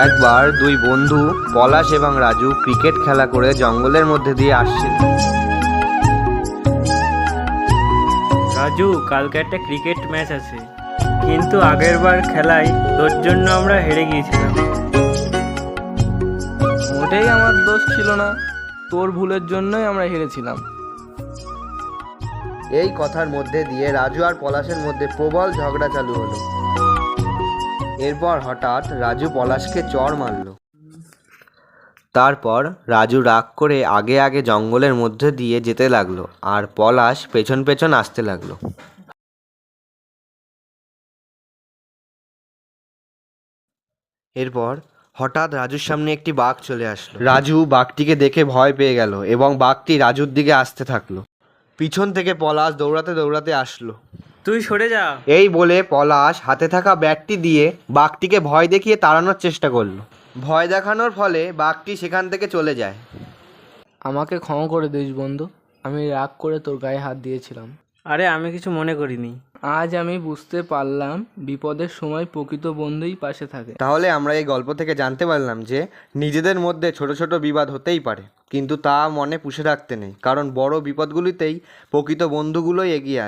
একবার দুই বন্ধু পলাশ এবং রাজু ক্রিকেট খেলা করে জঙ্গলের মধ্যে দিয়ে আসছিল। রাজু, কালকে একটা ক্রিকেট ম্যাচ আছে, কিন্তু আগের বার খেলায় তোর জন্য আমরা হেরে গিয়েছিলাম। মোটেই আমার দোষ ছিল না, তোর ভুলের জন্যই আমরা হেরেছিলাম। এই কথার মধ্যে দিয়ে রাজু আর পলাশের মধ্যে প্রবল ঝগড়া চালু হলো। এরপর হঠাৎ রাজু পলাশকে চড় মারল। তারপর রাজু রাগ করে আগে আগে জঙ্গলের মধ্যে দিয়ে যেতে লাগলো আর পলাশ পেছন পেছন আসতে লাগলো। এরপর হঠাৎ রাজুর সামনে একটি বাঘ চলে আসলো। রাজু বাঘটিকে দেখে ভয় পেয়ে গেল এবং বাঘটি রাজুর দিকে আসতে থাকলো। পিছন থেকে পলাশ দৌড়াতে দৌড়াতে আসলো। তুই সরে যা। এই বলে পলাশ হাতে থাকা ব্যাটটি দিয়ে বাঘটিকে ভয় দেখিয়ে তাড়ানোর চেষ্টা করলো। ভয় দেখানোর ফলে বাঘটি সেখান থেকে চলে যায়। আমাকে ক্ষমা করে দিস বন্ধু, আমি রাগ করে তোর গায়ে হাত দিয়েছিলাম। আরে, আমি কিছু মনে করিনি। আজ আমি বুঝতে পারলাম বিপদের সময় প্রকৃত বন্ধুই পাশে থাকে। তাহলে আমরা এই গল্প থেকে জানতে পারলাম যে নিজেদের মধ্যে ছোট ছোট বিবাদ হতেই পারে, কিন্তু তা মনে পুষে রাখতে নেই, কারণ বড় বিপদগুলিতেই প্রকৃত বন্ধুগুলোই এগিয়ে আসে।